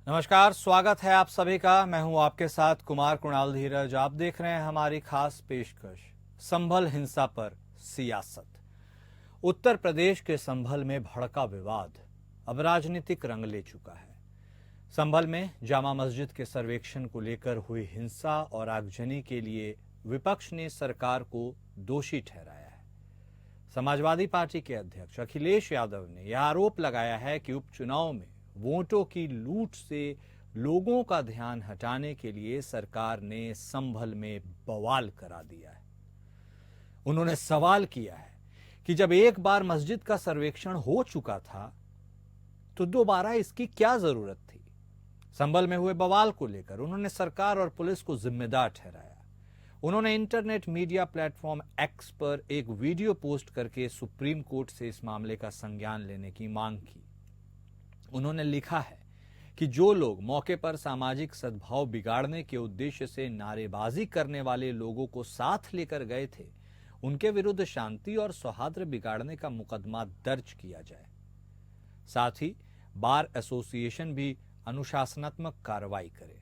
नमस्कार, स्वागत है आप सभी का। मैं हूं आपके साथ कुमार कुणाल धीरज। आप देख रहे हैं हमारी खास पेशकश संभल हिंसा पर सियासत। उत्तर प्रदेश के संभल में भड़का विवाद अब राजनीतिक रंग ले चुका है। संभल में जामा मस्जिद के सर्वेक्षण को लेकर हुई हिंसा और आगजनी के लिए विपक्ष ने सरकार को दोषी ठहराया है। समाजवादी पार्टी के अध्यक्ष अखिलेश यादव ने यह आरोप लगाया है कि उपचुनाव में वोटों की लूट से लोगों का ध्यान हटाने के लिए सरकार ने संभल में बवाल करा दिया है। उन्होंने सवाल किया है कि जब एक बार मस्जिद का सर्वेक्षण हो चुका था तो दोबारा इसकी क्या जरूरत थी। संभल में हुए बवाल को लेकर उन्होंने सरकार और पुलिस को जिम्मेदार ठहराया। उन्होंने इंटरनेट मीडिया प्लेटफॉर्म एक्स पर एक वीडियो पोस्ट करके सुप्रीम कोर्ट से इस मामले का संज्ञान लेने की मांग की। उन्होंने लिखा है कि जो लोग मौके पर सामाजिक सद्भाव बिगाड़ने के उद्देश्य से नारेबाजी करने वाले लोगों को साथ लेकर गए थे, उनके विरुद्ध शांति और सौहार्द बिगाड़ने का मुकदमा दर्ज किया जाए। साथ ही बार एसोसिएशन भी अनुशासनात्मक कार्रवाई करे।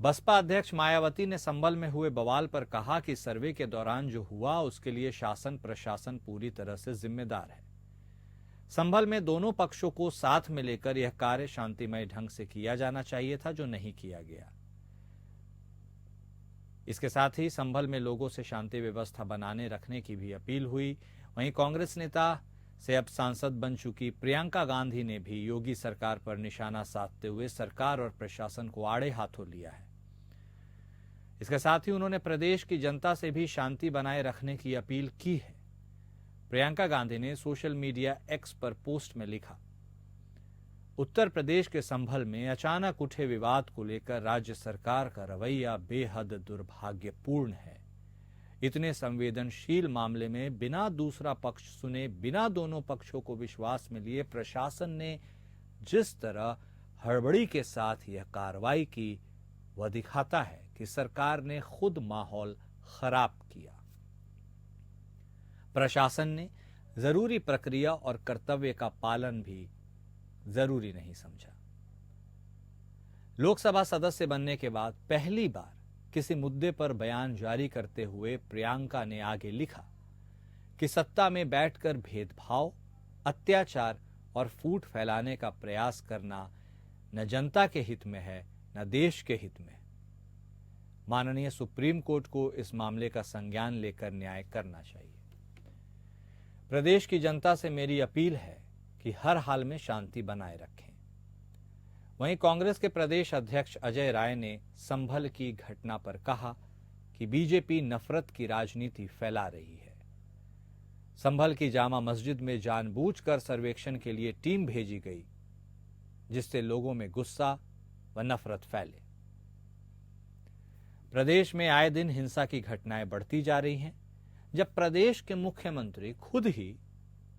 बसपा अध्यक्ष मायावती ने संभल में हुए बवाल पर कहा कि सर्वे के दौरान जो हुआ उसके लिए शासन प्रशासन पूरी तरह से जिम्मेदार है। संभल में दोनों पक्षों को साथ में लेकर यह कार्य शांतिमय ढंग से किया जाना चाहिए था, जो नहीं किया गया। इसके साथ ही संभल में लोगों से शांति व्यवस्था बनाने रखने की भी अपील हुई। वहीं कांग्रेस नेता से अब सांसद बन चुकी प्रियंका गांधी ने भी योगी सरकार पर निशाना साधते हुए सरकार और प्रशासन को आड़े हाथों लिया है। इसके साथ ही उन्होंने प्रदेश की जनता से भी शांति बनाए रखने की अपील की है। प्रियंका गांधी ने सोशल मीडिया एक्स पर पोस्ट में लिखा, उत्तर प्रदेश के संभल में अचानक उठे विवाद को लेकर राज्य सरकार का रवैया बेहद दुर्भाग्यपूर्ण है। इतने संवेदनशील मामले में बिना दूसरा पक्ष सुने, बिना दोनों पक्षों को विश्वास में लिए प्रशासन ने जिस तरह हड़बड़ी के साथ यह कार्रवाई की, वह दिखाता है कि सरकार ने खुद माहौल खराब किया। प्रशासन ने जरूरी प्रक्रिया और कर्तव्य का पालन भी जरूरी नहीं समझा। लोकसभा सदस्य बनने के बाद पहली बार किसी मुद्दे पर बयान जारी करते हुए प्रियंका ने आगे लिखा कि सत्ता में बैठकर भेदभाव, अत्याचार और फूट फैलाने का प्रयास करना न जनता के हित में है, न देश के हित में। माननीय सुप्रीम कोर्ट को इस मामले का संज्ञान लेकर न्याय करना चाहिए। प्रदेश की जनता से मेरी अपील है कि हर हाल में शांति बनाए रखें। वहीं कांग्रेस के प्रदेश अध्यक्ष अजय राय ने संभल की घटना पर कहा कि बीजेपी नफरत की राजनीति फैला रही है। संभल की जामा मस्जिद में जानबूझकर सर्वेक्षण के लिए टीम भेजी गई, जिससे लोगों में गुस्सा व नफरत फैले। प्रदेश में आए दिन हिंसा की घटनाएं बढ़ती जा रही हैं। जब प्रदेश के मुख्यमंत्री खुद ही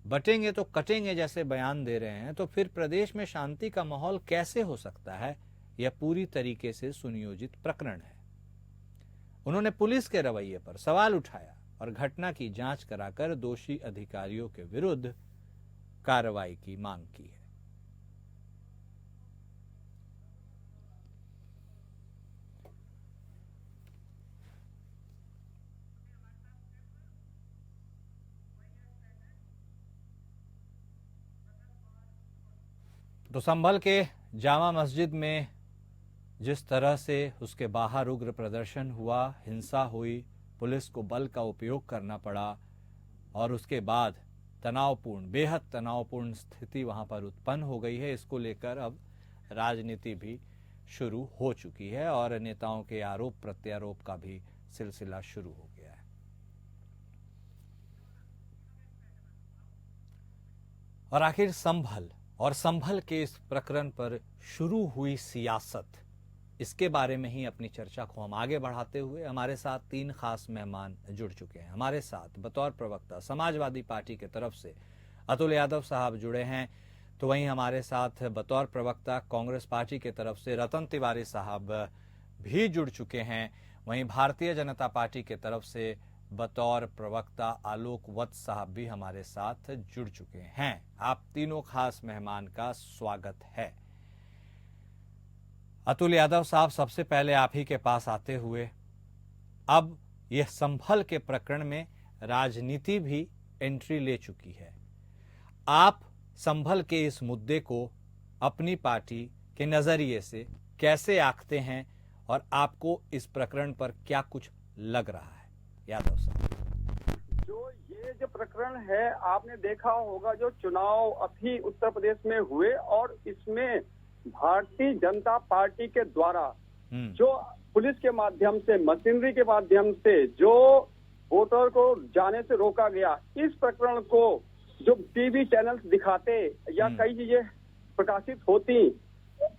बटेंगे तो कटेंगे जैसे बयान दे रहे हैं, तो फिर प्रदेश में शांति का माहौल कैसे हो सकता है? यह पूरी तरीके से सुनियोजित प्रकरण है। उन्होंने पुलिस के रवैये पर सवाल उठाया और घटना की जांच कराकर दोषी अधिकारियों के विरुद्ध कार्रवाई की मांग की है। तो संभल के जामा मस्जिद में जिस तरह से उसके बाहर उग्र प्रदर्शन हुआ, हिंसा हुई, पुलिस को बल का उपयोग करना पड़ा और उसके बाद तनावपूर्ण, बेहद तनावपूर्ण स्थिति वहां पर उत्पन्न हो गई है। इसको लेकर अब राजनीति भी शुरू हो चुकी है और नेताओं के आरोप प्रत्यारोप का भी सिलसिला शुरू हो गया है। और आखिर संभल के इस प्रकरण पर शुरू हुई सियासत, इसके बारे में ही अपनी चर्चा को हम आगे बढ़ाते हुए हमारे साथ 3 खास मेहमान जुड़ चुके हैं। हमारे साथ बतौर प्रवक्ता समाजवादी पार्टी की तरफ से अतुल यादव साहब जुड़े हैं, तो वहीं हमारे साथ बतौर प्रवक्ता कांग्रेस पार्टी की तरफ से रतन तिवारी साहब भी जुड़ चुके हैं। वहीं भारतीय जनता पार्टी की तरफ से बतौर प्रवक्ता आलोक वत्स साहब भी हमारे साथ जुड़ चुके हैं। आप तीनों खास मेहमान का स्वागत है। अतुल यादव साहब, सबसे पहले आप ही के पास आते हुए, अब यह संभल के प्रकरण में राजनीति भी एंट्री ले चुकी है। आप संभल के इस मुद्दे को अपनी पार्टी के नजरिए से कैसे आंकते हैं और आपको इस प्रकरण पर क्या कुछ लग रहा है, यादव साहब? जो ये जो प्रकरण है, आपने देखा होगा जो चुनाव अभी उत्तर प्रदेश में हुए और इसमें भारतीय जनता पार्टी के द्वारा जो पुलिस के माध्यम से, मशीनरी के माध्यम से जो वोटर को जाने से रोका गया, इस प्रकरण को जो टीवी चैनल्स दिखाते या कई चीजें प्रकाशित होती,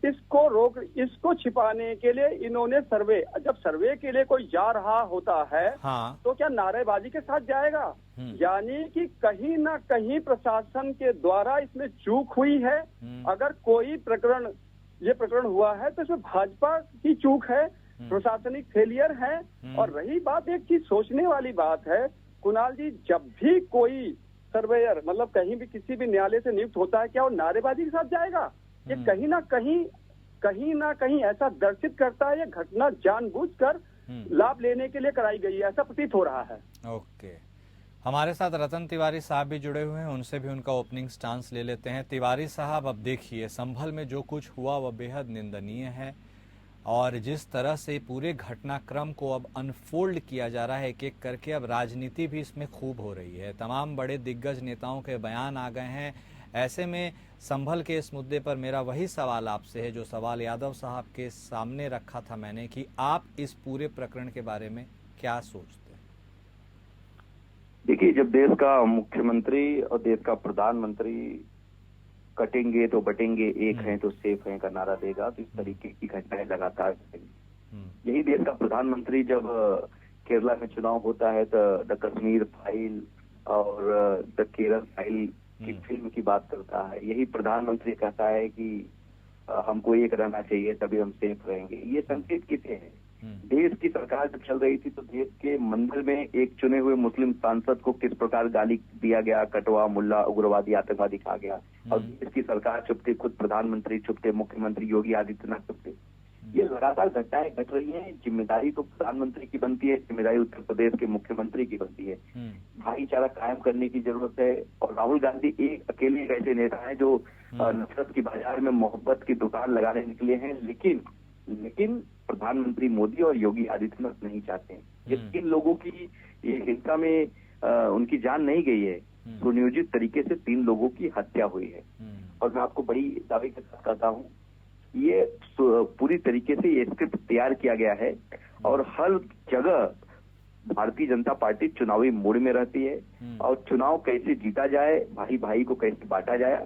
इसको छिपाने के लिए इन्होंने सर्वे, जब सर्वे के लिए कोई जा रहा होता है तो क्या नारेबाजी के साथ जाएगा? यानी कि कहीं ना कहीं प्रशासन के द्वारा इसमें चूक हुई है। अगर कोई ये प्रकरण हुआ है तो इसमें भाजपा की चूक है, प्रशासनिक फेलियर है। और रही बात, एक चीज सोचने वाली बात है कुणाल जी, जब भी कोई सर्वेयर मतलब कहीं भी किसी भी न्यायालय से नियुक्त होता है, क्या वो नारेबाजी के साथ जाएगा? ये कहीं ना कहीं ऐसा दर्शित करता है, ये घटना जानबूझकर लाभ लेने के लिए कराई गई है, ऐसा प्रतीत हो रहा है। ओके, हमारे साथ रतन तिवारी साहब भी जुड़े हुए हैं, उनसे भी उनका ओपनिंग स्टांस ले लेते हैं। तिवारी साहब, अब देखिए, संभल में जो कुछ हुआ वह बेहद निंदनीय है और जिस तरह से पूरे घटनाक्रम को अब अनफोल्ड किया जा रहा है एक एक करके, अब राजनीति भी इसमें खूब हो रही है। तमाम बड़े दिग्गज नेताओं के बयान आ गए हैं। ऐसे में संभल के इस मुद्दे पर मेरा वही सवाल आपसे है जो सवाल यादव साहब के सामने रखा था मैंने, कि आप इस पूरे प्रकरण के बारे में क्या सोचते हैं? देखिए, जब देश का मुख्यमंत्री और देश का प्रधानमंत्री कटेंगे तो बटेंगे, एक हैं तो सेफ हैं का नारा देगा, तो इस तरीके की घटनाएं लगातार घटेंगी। यही देश का प्रधानमंत्री जब केरला में चुनाव होता है तो द कश्मीर फाइल और द केरल फाइल की फिल्म की बात करता है। यही प्रधानमंत्री कहता है कि हमको एक रहना चाहिए तभी हम सेफ रहेंगे। ये संकेत किसे हैं? देश की सरकार जब चल रही थी तो देश के मंदिर में एक चुने हुए मुस्लिम सांसद को किस प्रकार गाली दिया गया, कटवा, मुल्ला, उग्रवादी, आतंकवादी कहा गया, और देश की सरकार चुप थे, खुद प्रधानमंत्री चुप थे, मुख्यमंत्री योगी आदित्यनाथ चुप थे। ये लगातार घटनाएं घट रही हैं। जिम्मेदारी तो प्रधानमंत्री की बनती है, जिम्मेदारी उत्तर प्रदेश के मुख्यमंत्री की बनती है। भाईचारा कायम करने की जरूरत है। और राहुल गांधी एक अकेले ऐसे नेता हैं जो नफरत की बाजार में मोहब्बत की दुकान लगाने निकले हैं, लेकिन प्रधानमंत्री मोदी और योगी आदित्यनाथ नहीं चाहते हैं। ये तीन लोगों की हिंसा में उनकी जान नहीं गई है, सुनियोजित तरीके से 3 लोगों की हत्या हुई है। और मैं आपको बड़ी दावे के साथ कहता हूँ, ये पूरी तरीके से ये स्क्रिप्ट तैयार किया गया है और हर जगह भारतीय जनता पार्टी चुनावी मूड में रहती है और चुनाव कैसे जीता जाए, भाई भाई को कैसे बांटा जाए।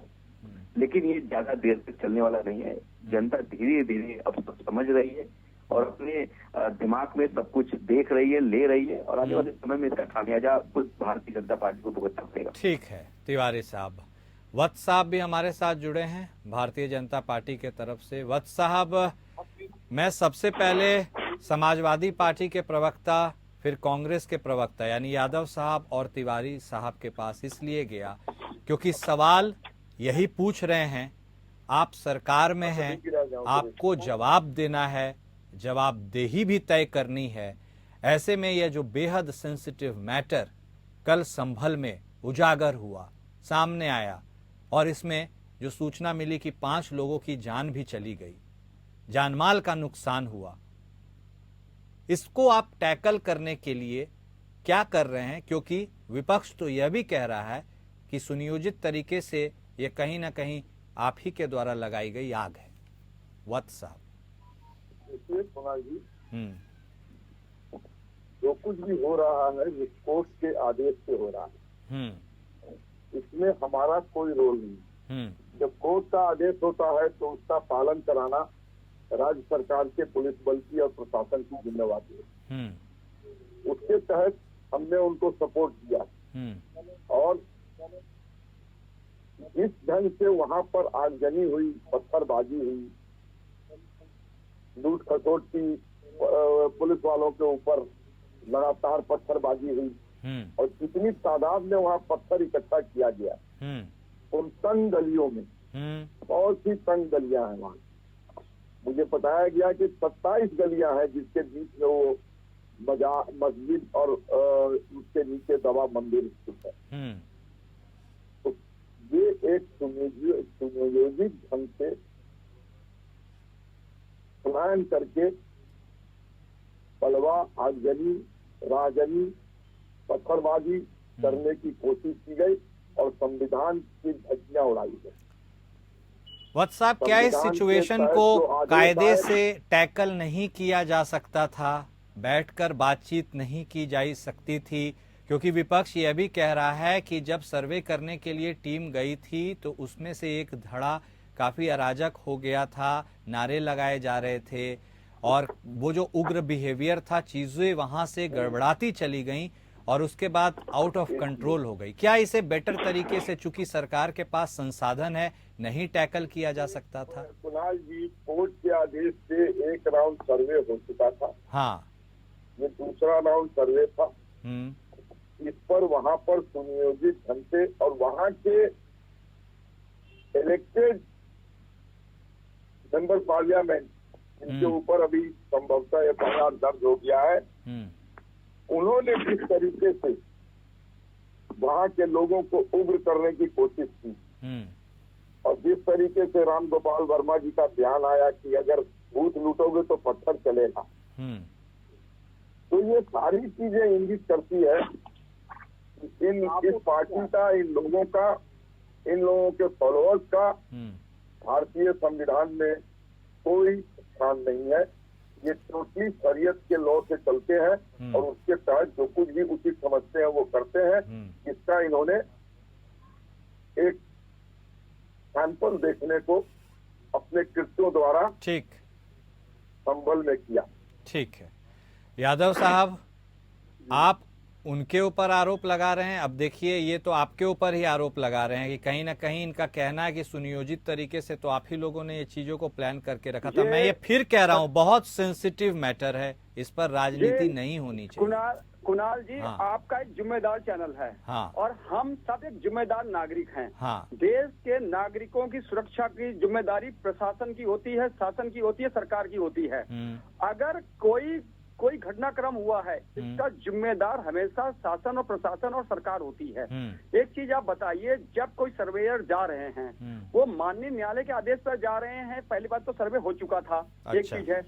लेकिन ये ज्यादा देर तक चलने वाला नहीं है। जनता धीरे धीरे अब सब समझ रही है और अपने दिमाग में सब कुछ देख रही है, ले रही है, और आने वाले समय में इसका खामियाजा खुद भारतीय जनता पार्टी को भुगतना पड़ेगा। ठीक है तिवारी साहब। वत्स साहब भी हमारे साथ जुड़े हैं भारतीय जनता पार्टी के तरफ से। वत्स साहब, मैं सबसे पहले समाजवादी पार्टी के प्रवक्ता, फिर कांग्रेस के प्रवक्ता यानी यादव साहब और तिवारी साहब के पास इसलिए गया क्योंकि सवाल यही पूछ रहे हैं, आप सरकार में हैं, आपको जवाब देना है, जवाबदेही भी तय करनी है। ऐसे में यह जो बेहद सेंसिटिव मैटर कल संभल में उजागर हुआ, सामने आया, और इसमें जो सूचना मिली कि 5 लोगों की जान भी चली गई, जानमाल का नुकसान हुआ, इसको आप टैकल करने के लिए क्या कर रहे हैं? क्योंकि विपक्ष तो यह भी कह रहा है कि सुनियोजित तरीके से ये कहीं ना कहीं आप ही के द्वारा लगाई गई आग है। वत्स साहब, देखिए कुणाल जी, जो कुछ भी हो रहा है ये कोर्ट के आदेश से हो रहा है, इसमें हमारा कोई रोल नहीं। जब कोर्ट का आदेश होता है तो उसका पालन कराना राज्य सरकार के पुलिस बल की और प्रशासन की जिम्मेवारी है। उसके तहत हमने उनको सपोर्ट किया और जिस ढंग से वहां पर आगजनी हुई, पत्थरबाजी हुई, लूट खसोट की, पुलिस वालों के ऊपर लगातार पत्थरबाजी हुई और जितनी तादाद में वहां पत्थर इकट्ठा किया गया, उन तंग गलियों में बहुत सी तंग गलियां हैं वहां, मुझे बताया गया कि 27 गलियां हैं जिसके बीच में वो मस्जिद और उसके नीचे दवा मंदिर स्थित है। तो ये एक सुनियोजित ढंग से प्लान करके पलवा, आगजनी, राजनी, पत्थरबाजी करने की कोशिश की गई और संविधान की धज्जियां उड़ाई गई। वत्स साहब, क्या इस सिचुएशन को कायदे से टैकल नहीं किया जा सकता था? बैठकर बातचीत नहीं की जा सकती थी? क्योंकि विपक्ष यह भी कह रहा है कि जब सर्वे करने के लिए टीम गई थी तो उसमें से एक धड़ा काफी अराजक हो गया था, नारे लगाए जा रहे थे और वो जो उग्र बिहेवियर था, चीजें वहां से गड़बड़ाती चली गईं और उसके बाद आउट ऑफ कंट्रोल हो गई। क्या इसे बेटर तरीके से, चूंकि सरकार के पास संसाधन है, नहीं टैकल किया जा सकता था? कुणाल जी, कोर्ट के आदेश से एक राउंड सर्वे हो चुका था। हाँ, ये दूसरा राउंड सर्वे था। इस पर वहां पर सुनियोजित ढंग से और वहां के इलेक्टेड मेंबर पार्लियामेंट जिनके ऊपर अभी संभवतः एफआईआर दर्ज हो गया है, उन्होंने किस तरीके से वहां के लोगों को उग्र करने की कोशिश की और जिस तरीके से राम गोपाल वर्मा जी का बयान आया कि अगर भूत लूटोगे तो पत्थर चलेगा, तो ये सारी चीजें इंगित करती है इस पार्टी का, इन लोगों के फॉलोअर्स का भारतीय संविधान में कोई स्थान नहीं है। ये टोटली शरीयत के लॉ से चलते हैं और उसके तहत जो कुछ भी उचित समझते हैं वो करते हैं। इसका इन्होंने एक सैंपल देखने को अपने कृत्यों द्वारा ठीक संबल में किया। ठीक है यादव साहब, आप उनके ऊपर आरोप लगा रहे हैं। अब देखिए, ये तो आपके ऊपर ही आरोप लगा रहे हैं कि कहीं ना कहीं इनका कहना है कि सुनियोजित तरीके से तो आप ही लोगों ने ये चीजों को प्लान करके रखा था। मैं ये फिर कह रहा हूँ, बहुत सेंसिटिव मैटर है, इस पर राजनीति नहीं होनी चाहिए। कुणाल जी, हाँ। आपका एक जिम्मेदार चैनल है। हाँ। और हम सब एक जिम्मेदार नागरिक हैं। हाँ। देश के नागरिकों की सुरक्षा की जिम्मेदारी प्रशासन की होती है, शासन की होती है, सरकार की होती है। अगर कोई घटनाक्रम हुआ है, इसका जिम्मेदार हमेशा शासन और प्रशासन और सरकार होती है। एक चीज आप बताइए, जब कोई सर्वेयर जा रहे हैं, वो माननीय न्यायालय के आदेश पर जा रहे हैं। पहली बात तो सर्वे हो चुका था। एक चीज है,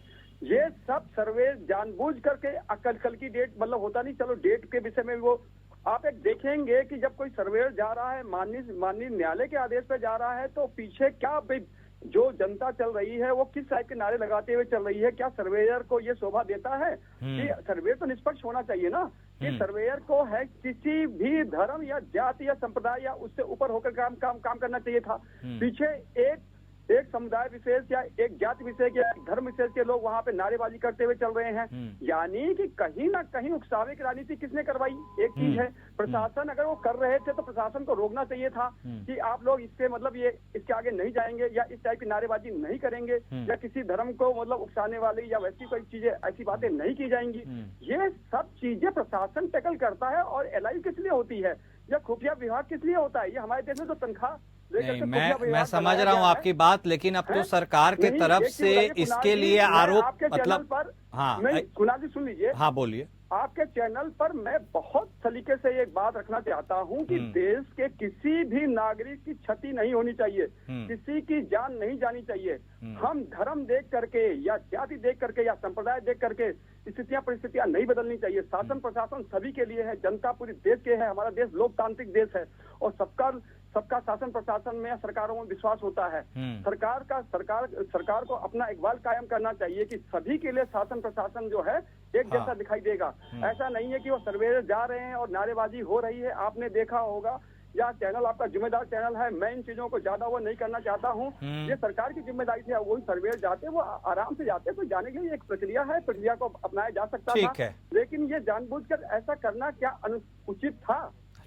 ये सब सर्वे जानबूझ करके कल की डेट, मतलब होता नहीं, चलो डेट के विषय में वो आप एक देखेंगे कि जब कोई सर्वेयर जा रहा है, माननीय न्यायालय के आदेश पर जा रहा है, तो पीछे क्या जो जनता चल रही है वो किस टाइप के नारे लगाते हुए चल रही है। क्या सर्वेयर को ये शोभा देता है कि सर्वेयर तो निष्पक्ष होना चाहिए ना, कि सर्वेयर को है किसी भी धर्म या जाति या संप्रदाय या उससे ऊपर होकर काम करना चाहिए था। पीछे एक समुदाय विशेष या एक जाति विशेष या एक धर्म विशेष के लोग वहाँ पे नारेबाजी करते हुए चल रहे हैं। यानी कि कहीं ना कहीं उकसावे की राजनीति किसने करवाई? एक चीज है, प्रशासन अगर वो कर रहे थे तो प्रशासन को रोकना चाहिए था कि आप लोग इसके मतलब ये इसके आगे नहीं जाएंगे या इस टाइप की नारेबाजी नहीं करेंगे या किसी धर्म को मतलब उकसाने वाली या वैसी कोई चीजें, ऐसी बातें नहीं की जाएंगी। ये सब चीजें प्रशासन टैकल करता है। और एलआई किस लिए होती है या खुफिया विभाग किस लिए होता है? ये हमारे देश में तो तनख्वाह नहीं, मैं समझ रहा हूँ आपकी बात, लेकिन अब तो सरकार के तरफ से इसके लिए आरोप, मतलब हाँ, कुणाल जी सुन लीजिए। हाँ बोलिए। आपके चैनल पर मैं बहुत सलीके से एक बात रखना चाहता हूं कि देश के किसी भी नागरिक की क्षति नहीं होनी चाहिए, किसी की जान नहीं जानी चाहिए। हम धर्म देख करके या जाति देख करके या संप्रदाय देख करके परिस्थितियां नहीं बदलनी चाहिए। शासन प्रशासन सभी के लिए है, जनता पूरी देश के है। हमारा देश लोकतांत्रिक देश है और सबका शासन प्रशासन में, सरकारों में विश्वास होता है। सरकार को अपना इकबाल कायम करना चाहिए कि सभी के लिए शासन प्रशासन जो है एक जैसा दिखाई देगा। ऐसा नहीं है कि वो सर्वेयर जा रहे हैं और नारेबाजी हो रही है। आपने देखा होगा, या चैनल आपका जिम्मेदार चैनल है, मैं इन चीजों को ज्यादा वो नहीं करना चाहता हूँ। ये सरकार की जिम्मेदारी थी, वही सर्वेयर जाते, वो आराम से जाते, तो जाने के लिए एक प्रक्रिया है, प्रक्रिया को अपनाया जा सकता था। लेकिन ये जानबूझकर ऐसा करना क्या उचित था?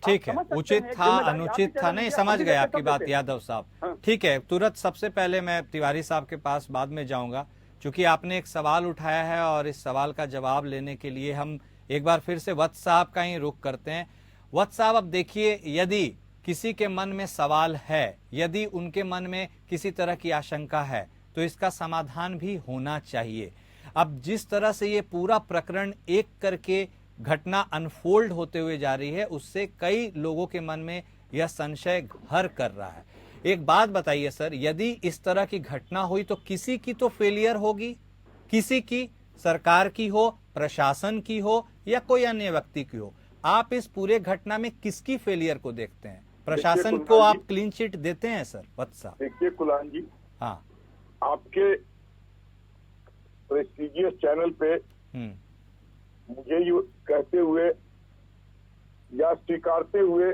ठीक है, उचित था, अनुचित था, नहीं समझ गए आपकी बात यादव साहब। ठीक है, तुरंत सबसे पहले मैं तिवारी साहब के पास बाद में जाऊंगा, क्योंकि आपने एक सवाल उठाया है और इस सवाल का जवाब लेने के लिए हम एक बार फिर से वत्स साहब का ही रुख करते हैं। वत्स साहब, अब देखिए, यदि किसी के मन में सवाल है, यदि उनके मन में किसी तरह की आशंका है, तो इसका समाधान भी होना चाहिए। अब जिस तरह से ये पूरा प्रकरण एक करके घटना अनफोल्ड होते हुए जा रही है, उससे कई लोगों के मन में यह संशय घर कर रहा है। एक बात बताइए सर, यदि इस तरह की घटना हुई तो किसी की तो फेलियर होगी, किसी की, सरकार की हो, प्रशासन की हो या कोई अन्य व्यक्ति की हो। आप इस पूरे घटना में किसकी फेलियर को देखते हैं? प्रशासन को आप क्लीन चिट देते हैं सर? वत्सा देखिए कुलान जी, हाँ, आपके प्रेस्टिजियस चैनल पे मुझे ये कहते हुए या स्वीकारते हुए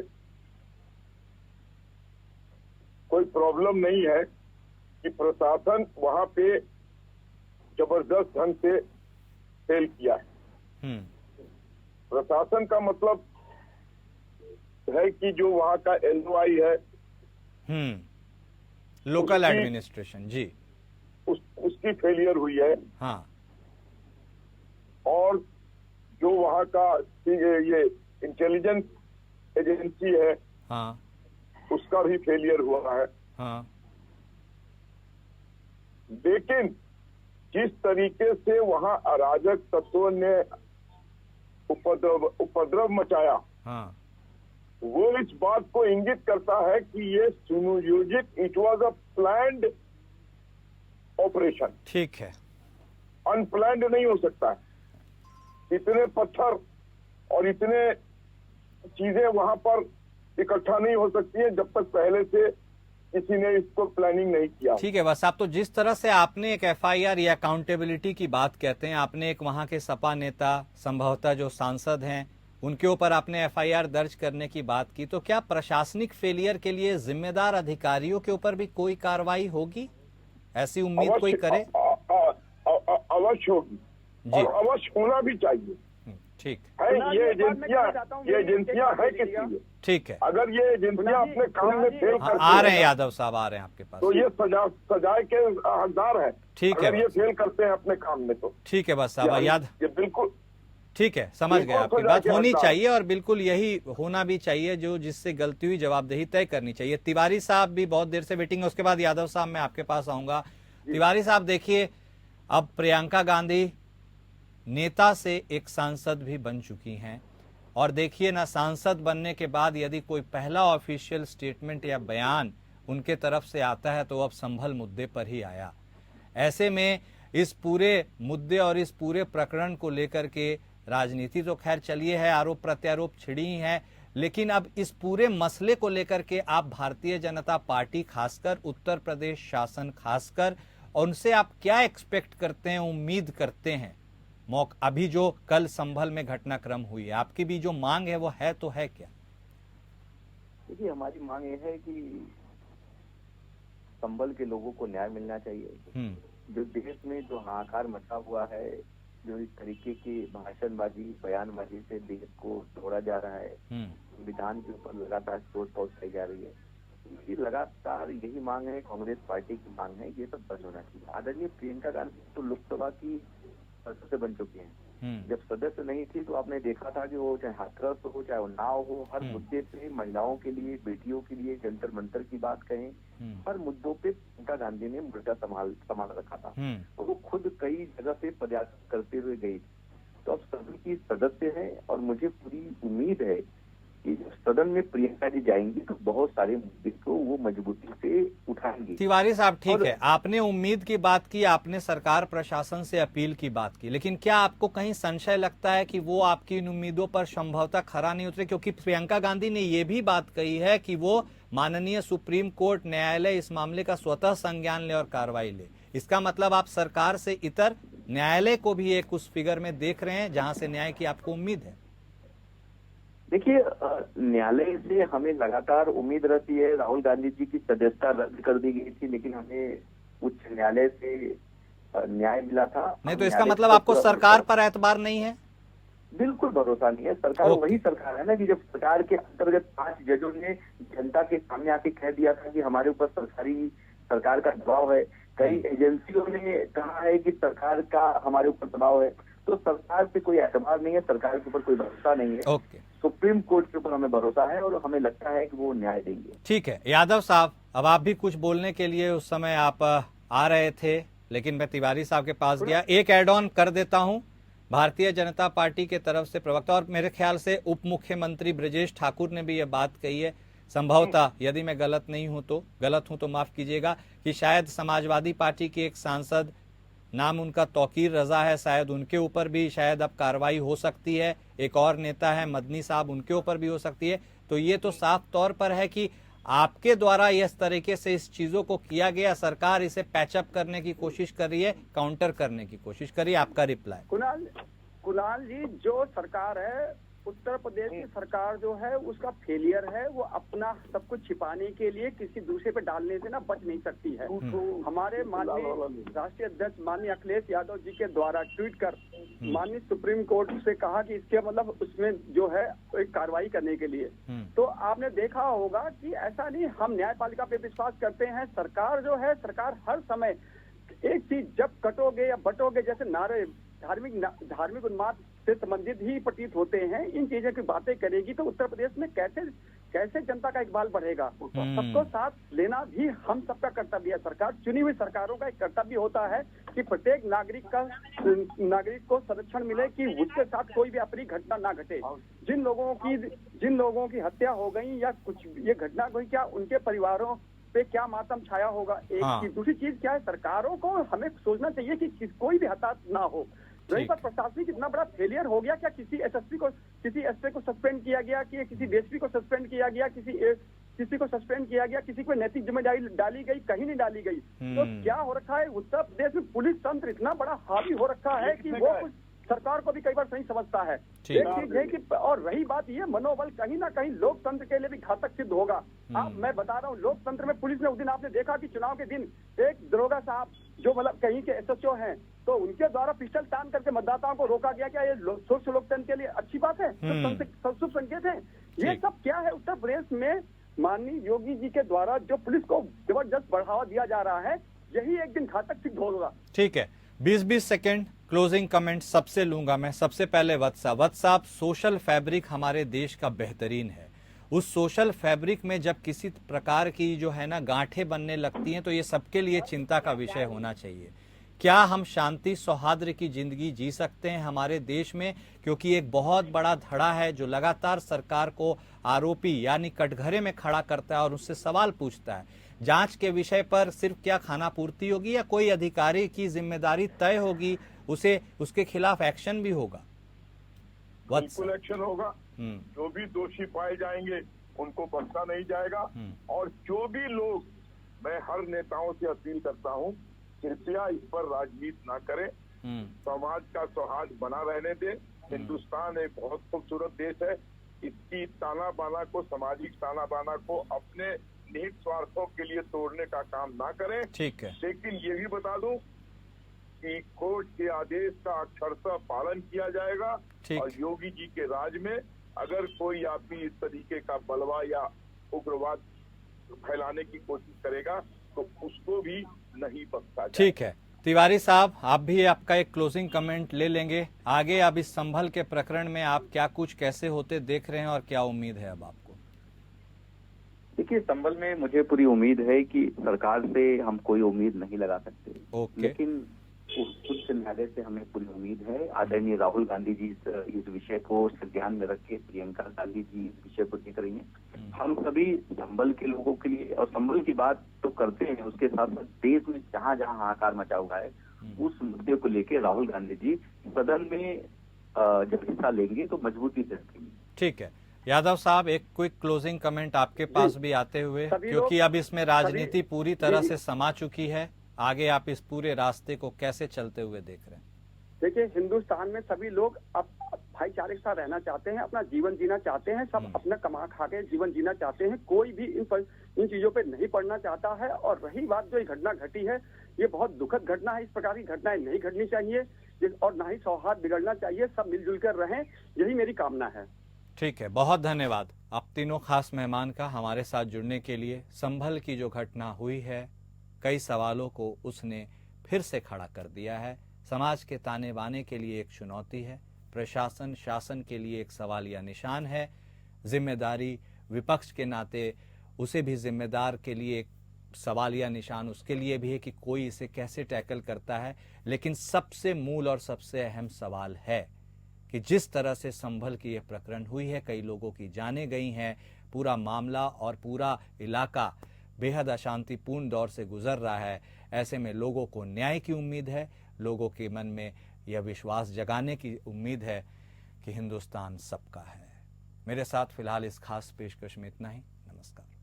कोई प्रॉब्लम नहीं है कि प्रशासन वहां पे जबरदस्त ढंग से फेल किया है। प्रशासन का मतलब है कि जो वहां का LOI है, लोकल एडमिनिस्ट्रेशन जी, उसकी फेलियर हुई है। हाँ, और जो वहां का ये इंटेलिजेंस एजेंसी है, हाँ, उसका भी फेलियर हुआ है। हाँ, लेकिन जिस तरीके से वहां अराजक तत्वों ने उपद्रव मचाया, हाँ, वो इस बात को इंगित करता है कि ये सुनियोजित, it was a planned operation. ठीक है, अनप्लान्ड नहीं हो सकता है। इतने पत्थर और इतने चीजें वहां पर इकट्ठा नहीं हो सकती है जब तक पहले से किसी ने इसको प्लानिंग नहीं किया। ठीक है, बस आप तो जिस तरह से आपने एक FIR या अकाउंटेबिलिटी की बात कहते हैं, आपने एक वहां के सपा नेता, संभवतः जो सांसद हैं, उनके ऊपर आपने FIR दर्ज करने की बात की, तो क्या प्रशासनिक फेलियर के लिए जिम्मेदार अधिकारियों के ऊपर भी कोई कार्रवाई होगी? ऐसी उम्मीद कोई करे? अवश्य होगी और अवश्य होना भी चाहिए। ठीक है। ये एजेंसियां है किसके लिए? ठीक है, अगर ये एजेंसियां अपने काम में फेल करती आ रहे हैं यादव साहब, आ रहे हैं आपके पास, तो ये सजाए के हकदार है। ठीक है, अगर ये फेल करते हैं अपने काम में तो ठीक है, बस साहब याद, ये बिल्कुल ठीक है, समझ गए, आपकी बात होनी चाहिए और बिल्कुल यही होना भी चाहिए, जो जिससे गलती हुई जवाबदेही तय करनी चाहिए। तिवारी साहब भी बहुत देर से वेटिंग है, उसके बाद यादव साहब मैं आपके पास आऊंगा। तिवारी साहब देखिए, अब प्रियंका गांधी नेता से एक सांसद भी बन चुकी हैं और देखिए ना, सांसद बनने के बाद यदि कोई पहला ऑफिशियल स्टेटमेंट या बयान उनके तरफ से आता है तो अब संभल मुद्दे पर ही आया। ऐसे में इस पूरे मुद्दे और इस पूरे प्रकरण को लेकर के राजनीति तो खैर चलिए है, आरोप प्रत्यारोप छिड़ी ही है, लेकिन अब इस पूरे मसले को लेकर के आप भारतीय जनता पार्टी खासकर, उत्तर प्रदेश शासन खासकर, उनसे आप क्या एक्सपेक्ट करते हैं, उम्मीद करते हैं? अभी जो कल संभल में घटनाक्रम हुई है, आपकी भी जो मांग है वो है तो है क्या? देखिए, हमारी मांग ये है कि संभल के लोगों को न्याय मिलना चाहिए। जो देश में जो हाहाकार मचा हुआ है, जो इस तरीके की भाषणबाजी, बयानबाजी से देश को तोड़ा जा रहा है, संविधान के ऊपर लगातार चोट पहुंचाई जा रही है, ये लगातार यही मांग है, कांग्रेस पार्टी की मांग है, ये सब बंद होना चाहिए। आदरणीय प्रियंका गांधी तो लोकसभा की सदस्य बन चुकी हैं। जब सदस्य नहीं थी तो आपने देखा था कि वो चाहे हाथरस हो, चाहे उन्नाव हो, हर मुद्दे पे महिलाओं के लिए, बेटियों के लिए जंतर मंतर की बात कहें, हर मुद्दों पे प्रियंका गांधी ने मुद्दा संभाल रखा था। तो वो खुद कई जगह पे पदयात्रा करते हुए गई। तो अब सदन की सदस्य है और मुझे पूरी उम्मीद है कि सदन में प्रियंका जी जाएंगी तो बहुत सारे मुद्दे को वो मजबूती से उठाएंगी। तिवारी साहब, ठीक है, आपने उम्मीद की बात की, आपने सरकार प्रशासन से अपील की बात की, लेकिन क्या आपको कहीं संशय लगता है कि वो आपकी इन उम्मीदों पर संभवतः खरा नहीं उतरे? क्योंकि प्रियंका गांधी ने ये भी बात कही है कि वो माननीय सुप्रीम कोर्ट न्यायालय इस मामले का स्वतः संज्ञान ले और कार्रवाई ले। इसका मतलब आप सरकार से इतर न्यायालय को भी एक उस फिगर में देख रहे हैं जहां से न्याय की आपको उम्मीद है? देखिए, न्यायालय से हमें लगातार उम्मीद रहती है। राहुल गांधी जी की सदस्यता रद्द कर दी गई थी, लेकिन हमें उच्च न्यायालय से न्याय मिला था। नहीं तो इसका मतलब आपको सरकार पर एतबार नहीं है? बिल्कुल भरोसा नहीं है। सरकार वही सरकार है ना कि जब सरकार के अंतर्गत 5 जजों ने जनता के सामने आके कह दिया था कि हमारे ऊपर सरकार का दबाव है, कई एजेंसियों ने कहा है कि सरकार का हमारे ऊपर दबाव है, तो सरकार पे कोई एतबार नहीं है, सरकार के ऊपर कोई भरोसा नहीं है। सुप्रीम कोर्ट के ऊपर हमें भरोसा है और हमें लगता है कि वो न्याय देंगे। ठीक है यादव साहब, अब आप भी कुछ बोलने के लिए उस समय आप आ रहे थे, लेकिन मैं तिवारी साहब के पास गया। एक ऐड ऑन कर देता हूं। भारतीय जनता पार्टी के तरफ से प्रवक्ता और मेरे ख्याल से उप मुख्यमंत्री ब्रजेश ठाकुर ने भी यह बात कही है, संभवतः, यदि मैं गलत हूं तो माफ कीजिएगा, कि शायद समाजवादी पार्टी के एक सांसद, नाम उनका तौकीर रजा है, शायद उनके ऊपर भी शायद अब कार्रवाई हो सकती है। एक और नेता है मदनी साहब, उनके ऊपर भी हो सकती है। तो ये तो साफ तौर पर है कि आपके द्वारा इस तरीके से इस चीजों को किया गया, सरकार इसे पैचअप करने की कोशिश कर रही है, काउंटर करने की कोशिश कर रही है। आपका रिप्लाई? कुणाल जी, जो सरकार है, उत्तर प्रदेश की सरकार जो है उसका फेलियर है। वो अपना सब कुछ छिपाने के लिए किसी दूसरे पे डालने से ना बच नहीं सकती है। हमारे माननीय राष्ट्रीय अध्यक्ष माननीय अखिलेश यादव जी के द्वारा ट्वीट कर माननीय सुप्रीम कोर्ट से कहा कि इसके मतलब उसमें जो है एक कार्रवाई करने के लिए, तो आपने देखा होगा कि ऐसा नहीं, हम न्यायपालिका पे विश्वास करते हैं। सरकार जो है, सरकार हर समय एक चीज जब कटोगे या बटोगे, जैसे नारे धार्मिक उन्माद से संबंधित ही प्रतीत होते हैं, इन चीजों की बातें करेगी तो उत्तर प्रदेश में कैसे जनता का इकबाल बढ़ेगा। सबको साथ लेना भी हम सबका कर्तव्य है। सरकार, चुनी हुई सरकारों का एक कर्तव्य होता है कि प्रत्येक नागरिक को संरक्षण मिले, कि उसके साथ कोई भी अप्रिय घटना ना घटे। जिन लोगों की हत्या हो गई या कुछ ये घटना हुई, क्या उनके परिवारों पे क्या मातम छाया होगा। एक चीज, दूसरी चीज क्या है, सरकारों को हमें सोचना चाहिए कि कोई भी हताहत ना हो। रही बात प्रशासनिक इतना बड़ा फेलियर हो गया, क्या किसी एसएसपी को, किसी एसपी को सस्पेंड किया गया, कि किसी डीएसपी को सस्पेंड किया गया, किसी को सस्पेंड किया गया, किसी को नैतिक जिम्मेदारी डाली गई, कहीं नहीं डाली गई। तो क्या हो रखा है, उत्तर प्रदेश में पुलिस तंत्र इतना बड़ा हावी हो रखा है कि वो कुछ सरकार को भी कई बार सही समझता है। एक चीज है कि, और रही बात ये, मनोबल कहीं ना कहीं लोकतंत्र के लिए भी घातक सिद्ध होगा। मैं बता रहा हूँ, लोकतंत्र में पुलिस ने उस दिन आपने देखा कि चुनाव के दिन एक दरोगा साहब जो मतलब कहीं के एसएचओ हैं, तो उनके द्वारा पिस्टल तान करके मतदाताओं को रोका गया। क्या ये स्वच्छ लोकतंत्र के लिए अच्छी बात है? शुभ संकेत है? ये सब क्या है? उत्तर प्रदेश में माननीय योगी जी के द्वारा जो पुलिस को जबरदस्त बढ़ावा दिया जा रहा है, यही एक दिन घातक सिद्ध होगा। ठीक है, 20-20 सेकेंड क्लोजिंग कमेंट सबसे लूंगा मैं। सबसे पहले वत्स साहब, सोशल फैब्रिक हमारे देश का बेहतरीन है। उस सोशल फैब्रिक में जब किसी प्रकार की जो है ना गांठें बनने लगती हैं, तो ये सबके लिए चिंता का विषय होना चाहिए। क्या हम शांति सौहार्द की जिंदगी जी सकते हैं हमारे देश में? क्योंकि एक बहुत बड़ा धड़ा है जो लगातार सरकार को आरोपी यानी कटघरे में खड़ा करता है और उससे सवाल पूछता है। जांच के विषय पर सिर्फ क्या खाना पूर्ति होगी या कोई अधिकारी की जिम्मेदारी तय होगी, उसे उसके खिलाफ एक्शन भी होगा? बिल्कुल एक्शन होगा। जो भी दोषी पाए जाएंगे उनको बख्शा नहीं जाएगा। और जो भी लोग, मैं हर नेताओं से अपील करता हूं, कृपया इस पर राजनीति ना करें, समाज का सौहार्द बना रहने दें। हिंदुस्तान एक बहुत खूबसूरत देश है, इसकी ताना बाना को, सामाजिक ताना बाना को अपने निहित स्वार्थों के लिए तोड़ने का काम ना करें। ठीक है, लेकिन ये भी बता दूं कि कोर्ट के आदेश का अक्षरशः पालन किया जाएगा। और योगी जी के राज में अगर कोई आदमी इस तरीके का बलवा या उग्रवाद फैलाने की कोशिश करेगा तो उसको भी नहीं बख्शा जाएगा। ठीक है, तिवारी साहब, आप भी आपका एक क्लोजिंग कमेंट ले लेंगे। आगे अब इस संभल के प्रकरण में आप क्या कुछ कैसे होते देख रहे हैं और क्या उम्मीद है अब आपको? देखिए, संभल में मुझे पूरी उम्मीद है कि सरकार से हम कोई उम्मीद नहीं लगा सकते, लेकिन उच्च न्यायालय से हमें पूरी उम्मीद है। आदरणीय राहुल गांधी जी इस विषय को ध्यान में रख के, प्रियंका गांधी जी इस विषय को देख रही हैं। हम सभी संभल के लोगों के लिए, और संभल की बात तो करते हैं, उसके साथ साथ देश में जहां जहां हाहाकार मचा हुआ है, उस मुद्दे को लेकर राहुल गांधी जी सदन में जब हिस्सा लेंगे तो मजबूती से रखेंगे। ठीक है, यादव साहब, एक क्विक क्लोजिंग कमेंट आपके पास भी आते हुए, क्योंकि अब इसमें राजनीति पूरी तरह से समा चुकी है। आगे आप इस पूरे रास्ते को कैसे चलते हुए देख रहे हैं? देखिए, हिंदुस्तान में सभी लोग अब भाईचारे के साथ रहना चाहते हैं, अपना जीवन जीना चाहते हैं, सब अपना कमा खा के जीवन जीना चाहते हैं। कोई भी इन चीजों पे नहीं पड़ना चाहता है। और रही बात जो ये घटना घटी है, ये बहुत दुखद घटना है। इस प्रकार की घटनाएं नहीं घटनी चाहिए और ना ही सौहार्द बिगड़ना चाहिए। सब मिलजुल कर रहें, यही मेरी कामना है। ठीक है, बहुत धन्यवाद आप तीनों खास मेहमान का हमारे साथ जुड़ने के लिए। संभल की जो घटना हुई है, कई सवालों को उसने फिर से खड़ा कर दिया है। समाज के ताने बाने के लिए एक चुनौती है, प्रशासन शासन के लिए एक सवालिया निशान है। जिम्मेदारी विपक्ष के नाते उसे भी जिम्मेदार के लिए एक सवालिया निशान उसके लिए भी है कि कोई इसे कैसे टैकल करता है। लेकिन सबसे मूल और सबसे अहम सवाल है कि जिस तरह से संभल की यह प्रकरण हुई है, कई लोगों की जानें गई हैं, पूरा मामला और पूरा इलाका बेहद अशांतिपूर्ण दौर से गुजर रहा है। ऐसे में लोगों को न्याय की उम्मीद है, लोगों के मन में यह विश्वास जगाने की उम्मीद है कि हिंदुस्तान सबका है। मेरे साथ फिलहाल इस खास पेशकश में इतना ही। नमस्कार।